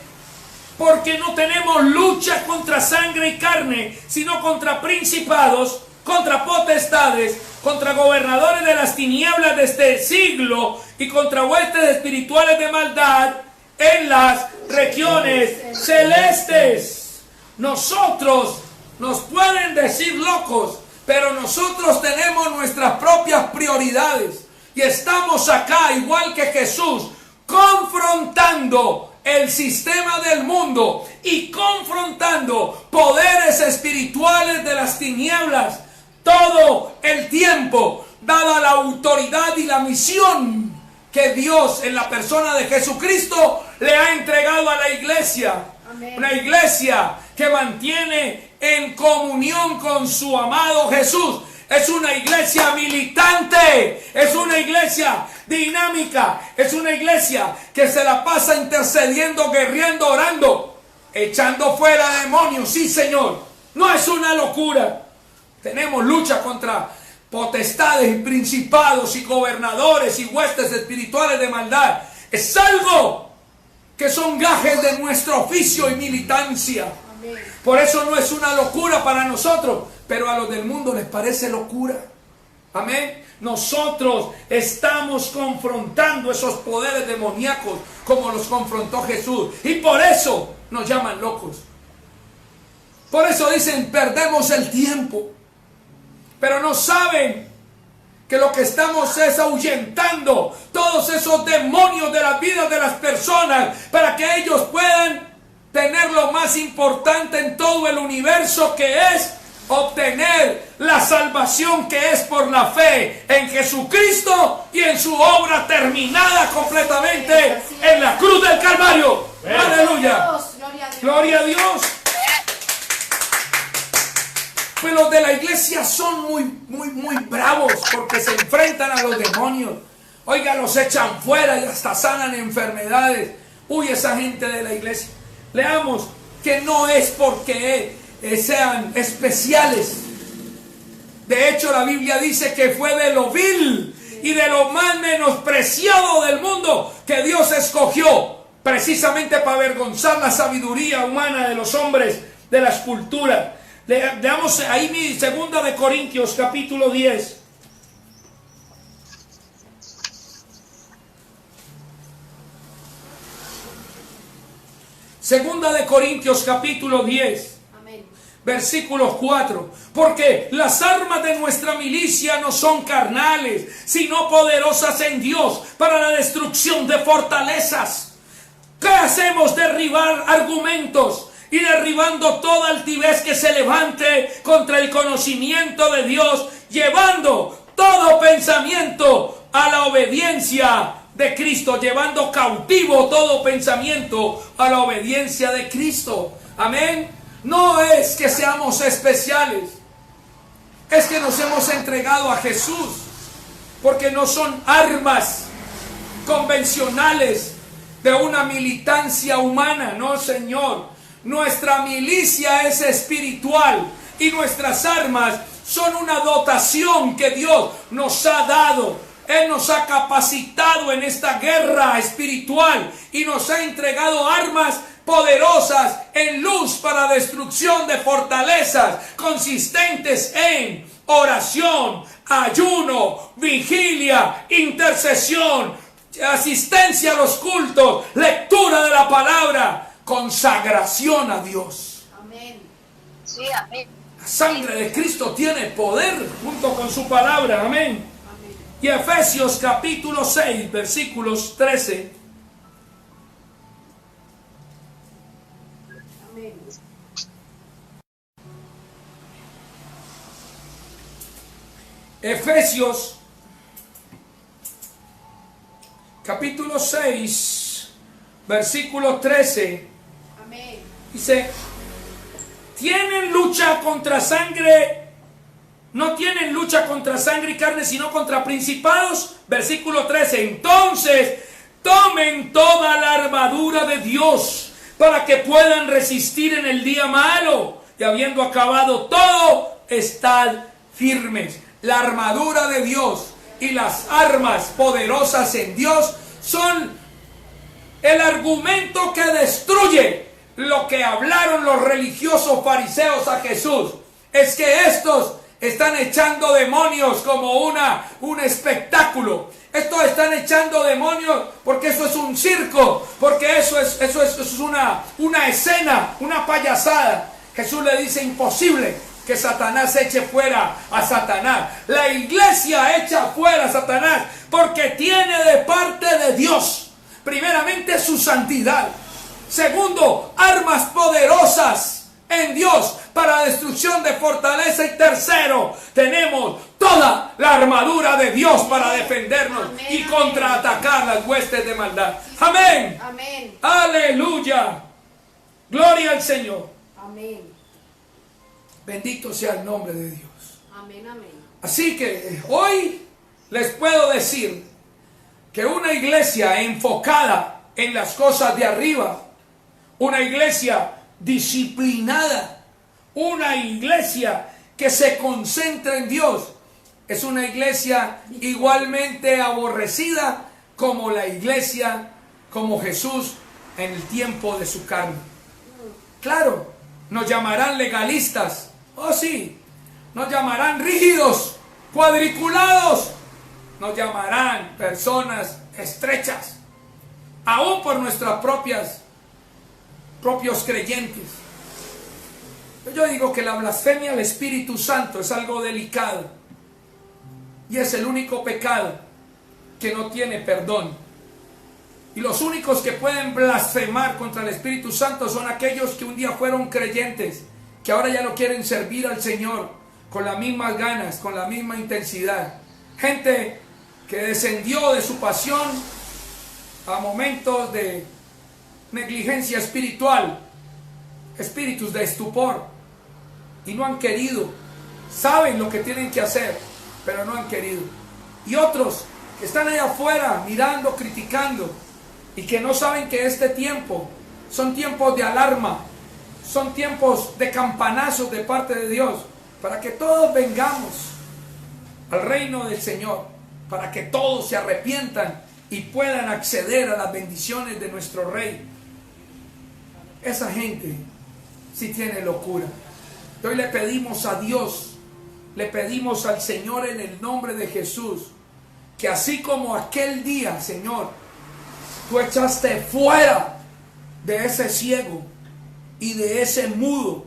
porque no tenemos lucha contra sangre y carne, sino contra principados, contra potestades, contra gobernadores de las tinieblas de este siglo y contra huestes espirituales de maldad en las regiones celestes. Nosotros, nos pueden decir locos, pero nosotros tenemos nuestras propias prioridades y estamos acá igual que Jesús, confrontando el sistema del mundo y confrontando poderes espirituales de las tinieblas todo el tiempo, dada la autoridad y la misión que Dios en la persona de Jesucristo le ha entregado a la iglesia. Amén. Una iglesia que mantiene en comunión con su amado Jesús. Es una iglesia militante, es una iglesia dinámica, es una iglesia que se la pasa intercediendo, guerreando, orando, echando fuera demonios. Sí, Señor, no es una locura. Tenemos lucha contra potestades y principados y gobernadores y huestes espirituales de maldad. Es algo que son gajes de nuestro oficio y militancia. Amén. Por eso no es una locura para nosotros, pero a los del mundo les parece locura. Amén. Nosotros estamos confrontando esos poderes demoníacos como los confrontó Jesús. Y por eso nos llaman locos. Por eso dicen, perdemos el tiempo. Pero no saben que lo que estamos es ahuyentando todos esos demonios de las vidas de las personas para que ellos puedan tener lo más importante en todo el universo, que es obtener la salvación que es por la fe en Jesucristo y en su obra terminada completamente en la cruz del Calvario. Aleluya. Gloria a Dios. Gloria a Dios. Pues los de la iglesia son muy bravos porque se enfrentan a los demonios. Oiga, los echan fuera y hasta sanan enfermedades. Uy, esa gente de la iglesia. Leamos que no es porque sean especiales. De hecho, la Biblia dice que fue de lo vil y de lo más menospreciado del mundo que Dios escogió, precisamente para avergonzar la sabiduría humana de los hombres de las culturas. Leamos ahí mi 2 de Corintios capítulo 10. Segunda de Corintios capítulo 10. Amén. Versículo 4. Porque las armas de nuestra milicia no son carnales, sino poderosas en Dios para la destrucción de fortalezas. ¿Qué hacemos? Derribar argumentos y derribando toda altivez que se levante contra el conocimiento de Dios, llevando todo pensamiento a la obediencia de Cristo, llevando cautivo todo pensamiento a la obediencia de Cristo. Amén. No es que seamos especiales, es que nos hemos entregado a Jesús, porque no son armas convencionales de una militancia humana. No, Señor. Nuestra milicia es espiritual y nuestras armas son una dotación que Dios nos ha dado. Él nos ha capacitado en esta guerra espiritual y nos ha entregado armas poderosas en luz para destrucción de fortalezas, consistentes en oración, ayuno, vigilia, intercesión, asistencia a los cultos, lectura de la palabra, consagración a Dios. Amén. Sí, amén. La sangre de Cristo tiene poder junto con su palabra. Amén. Amén. Y Efesios capítulo 6, versículos 13. Amén. Efesios capítulo 6, versículo 13. Amén. Dice, tienen lucha contra sangre, no tienen lucha contra sangre y carne, sino contra principados. Versículo 13, entonces tomen toda la armadura de Dios para que puedan resistir en el día malo, y habiendo acabado todo, estad firmes. La armadura de Dios y las armas poderosas en Dios son el argumento que destruye lo que hablaron los religiosos fariseos a Jesús. Es que estos están echando demonios como un espectáculo. Estos están echando demonios porque eso es un circo, porque eso es una escena, una payasada. Jesús le dice, imposible que Satanás eche fuera a Satanás. La iglesia echa fuera a Satanás porque tiene de parte de Dios, primeramente, su santidad. Segundo, armas poderosas en Dios para destrucción de fortaleza. Y tercero, tenemos toda la armadura de Dios para defendernos y contraatacar las huestes de maldad. Amén. Amén. Aleluya. Gloria al Señor. Amén. Bendito sea el nombre de Dios. Amén. Amén. Así que hoy les puedo decir que una iglesia enfocada en las cosas de arriba, una iglesia disciplinada, una iglesia que se concentra en Dios, es una iglesia igualmente aborrecida como la iglesia, como Jesús en el tiempo de su carne. Claro, nos llamarán legalistas, oh sí, nos llamarán rígidos, cuadriculados, nos llamarán personas estrechas, aún por nuestras propios creyentes. Yo digo que la blasfemia al Espíritu Santo es algo delicado y es el único pecado que no tiene perdón. Y los únicos que pueden blasfemar contra el Espíritu Santo son aquellos que un día fueron creyentes, que ahora ya no quieren servir al Señor con las mismas ganas, con la misma intensidad. Gente que descendió de su pasión a momentos de negligencia espiritual, espíritus de estupor, y no han querido. Saben lo que tienen que hacer, pero no han querido. Y otros que están allá afuera mirando, criticando, y que no saben que este tiempo son tiempos de alarma, son tiempos de campanazos de parte de Dios, para que todos vengamos al reino del Señor, para que todos se arrepientan y puedan acceder a las bendiciones de nuestro Rey. Esa gente sí tiene locura. Hoy le pedimos a Dios, le pedimos al Señor en el nombre de Jesús, que así como aquel día, Señor, tú echaste fuera de ese ciego y de ese mudo,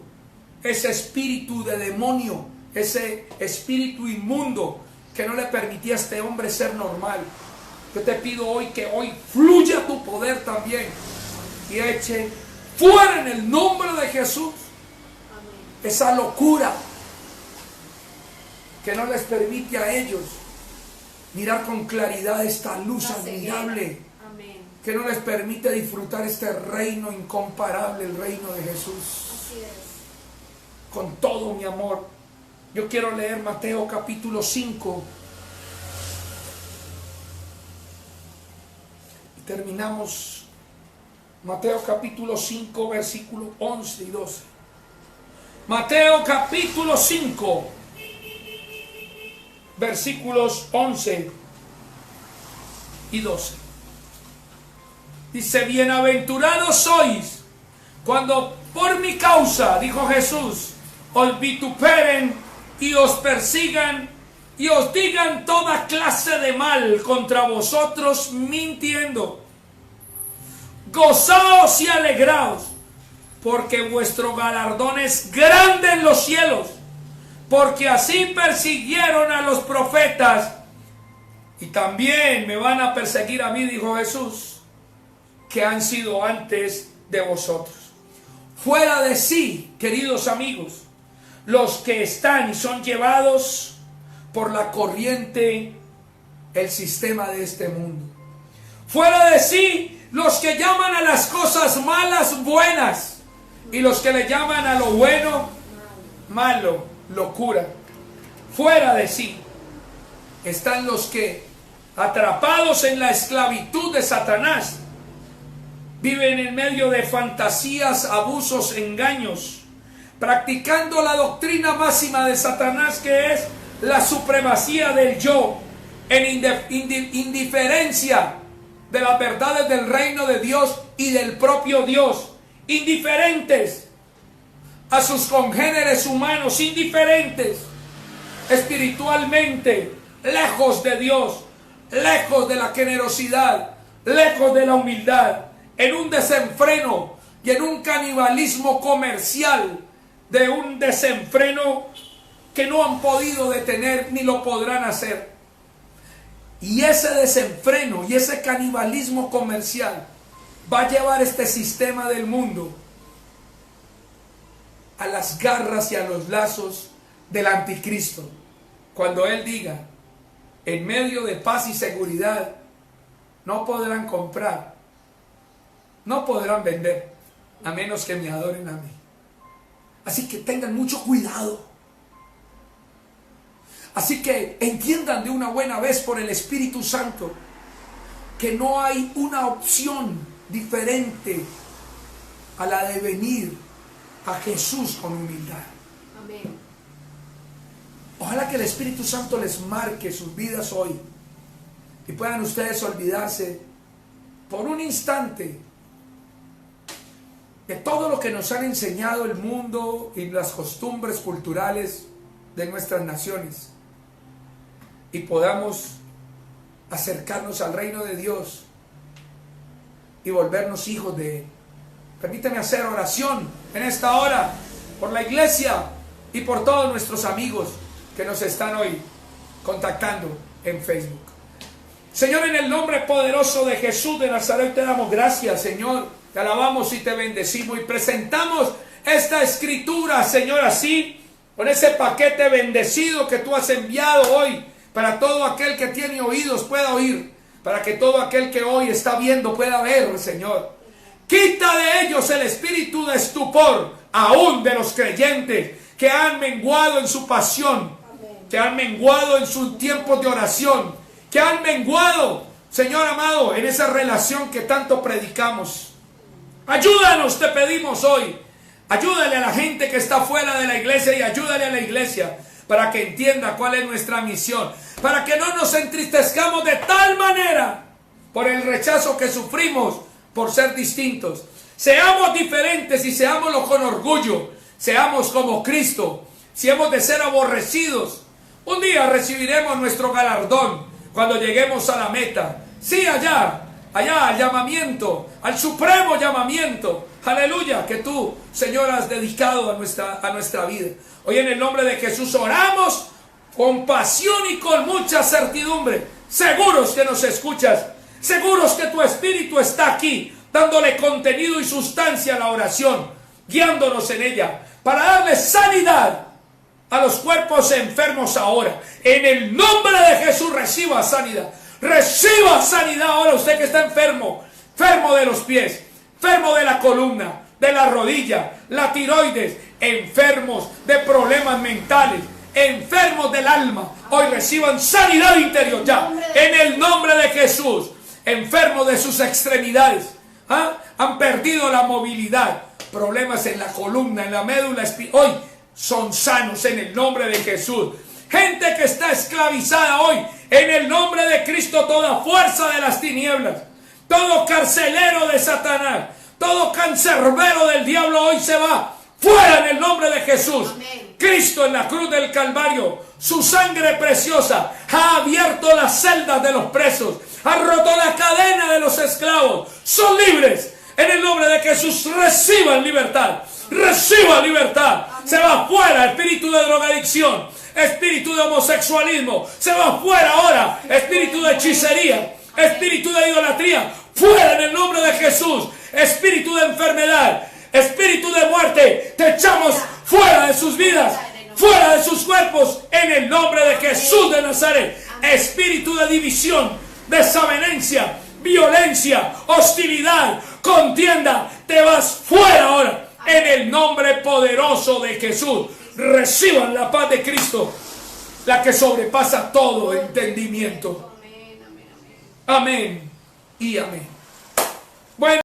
ese espíritu de demonio, ese espíritu inmundo que no le permitía a este hombre ser normal. Yo te pido hoy que hoy fluya tu poder también y eche fuera en el nombre de Jesús esa locura que no les permite a ellos mirar con claridad esta luz La ceguera. admirable Amén. que no les permite disfrutar este reino incomparable, el reino de Jesús. Así es. Con todo mi amor, yo quiero leer Mateo capítulo 5. Y terminamos Mateo capítulo 5, versículos 11 y 12. Mateo capítulo 5, versículos 11 y 12. Dice: bienaventurados sois cuando por mi causa, dijo Jesús, os vituperen y os persigan y os digan toda clase de mal contra vosotros mintiendo. Gozaos y alegraos, porque vuestro galardón es grande en los cielos, porque así persiguieron a los profetas, y también me van a perseguir a mí, dijo Jesús, que han sido antes de vosotros. Fuera de sí, queridos amigos, los que están y son llevados por la corriente, el sistema de este mundo. Fuera de sí, los que llaman a las cosas malas buenas, y los que le llaman a lo bueno malo, locura. Fuera de sí están los que, atrapados en la esclavitud de Satanás, viven en medio de fantasías, abusos, engaños, practicando la doctrina máxima de Satanás, que es la supremacía del yo, en indiferencia de las verdades del reino de Dios y del propio Dios, indiferentes a sus congéneres humanos, indiferentes espiritualmente, lejos de Dios, lejos de la generosidad, lejos de la humildad, en un desenfreno y en un canibalismo comercial, de un desenfreno que no han podido detener ni lo podrán hacer. Y ese desenfreno y ese canibalismo comercial va a llevar este sistema del mundo a las garras y a los lazos del anticristo, cuando él diga: en medio de paz y seguridad no podrán comprar, no podrán vender, a menos que me adoren a mí. Así que tengan mucho cuidado. Así que entiendan de una buena vez por el Espíritu Santo que no hay una opción diferente a la de venir a Jesús con humildad. Amén. Ojalá que el Espíritu Santo les marque sus vidas hoy y puedan ustedes olvidarse por un instante de todo lo que nos han enseñado el mundo y las costumbres culturales de nuestras naciones, y podamos acercarnos al reino de Dios y volvernos hijos de Él. Permíteme hacer oración en esta hora por la iglesia y por todos nuestros amigos que nos están hoy contactando en Facebook. Señor, en el nombre poderoso de Jesús de Nazaret te damos gracias, Señor. Te alabamos y te bendecimos y presentamos esta escritura, Señor, así, con ese paquete bendecido que tú has enviado hoy, para todo aquel que tiene oídos pueda oír, para que todo aquel que hoy está viendo pueda ver, Señor. Quita de ellos el espíritu de estupor, aún de los creyentes que han menguado en su pasión, que han menguado en sus tiempos de oración, que han menguado, Señor amado, en esa relación que tanto predicamos. Ayúdanos, te pedimos hoy. Ayúdale a la gente que está fuera de la iglesia y ayúdale a la iglesia para que entienda cuál es nuestra misión, para que no nos entristezcamos de tal manera por el rechazo que sufrimos por ser distintos. Seamos diferentes y seámoslo con orgullo. Seamos como Cristo. Si hemos de ser aborrecidos, un día recibiremos nuestro galardón cuando lleguemos a la meta. Sí, allá, al llamamiento, al supremo llamamiento, aleluya, que tú, Señor, has dedicado a nuestra vida. Hoy en el nombre de Jesús oramos con pasión y con mucha certidumbre, seguros que nos escuchas, seguros que tu Espíritu está aquí, dándole contenido y sustancia a la oración, guiándonos en ella, para darle sanidad a los cuerpos enfermos ahora. En el nombre de Jesús reciba sanidad. Reciba sanidad ahora usted que está enfermo. Enfermo de los pies, enfermo de la columna, de la rodilla, la tiroides, enfermos de problemas mentales, enfermos del alma. Hoy reciban sanidad interior ya. En el nombre de Jesús. Enfermos de sus extremidades. Han perdido la movilidad. Problemas en la columna, en la médula espinal. Hoy son sanos en el nombre de Jesús. Gente que está esclavizada hoy. En el nombre de Cristo, toda fuerza de las tinieblas. Todo carcelero de Satanás. Todo cancerbero del diablo hoy se va. Fuera en el nombre de Jesús. Amén. Cristo en la cruz del Calvario, su sangre preciosa ha abierto las celdas de los presos, ha roto la cadena de los esclavos. Son libres. En el nombre de Jesús reciban libertad. Reciban libertad. Amén. Se va fuera espíritu de drogadicción, espíritu de homosexualismo. Se va fuera ahora espíritu de hechicería, espíritu de idolatría. Fuera en el nombre de Jesús. Espíritu de enfermedad, espíritu de muerte, te echamos fuera de sus vidas, fuera de sus cuerpos, en el nombre de Jesús de Nazaret. Espíritu de división, desavenencia, violencia, hostilidad, contienda, te vas fuera ahora, en el nombre poderoso de Jesús. Reciban la paz de Cristo, la que sobrepasa todo entendimiento. Amén y amén. Bueno.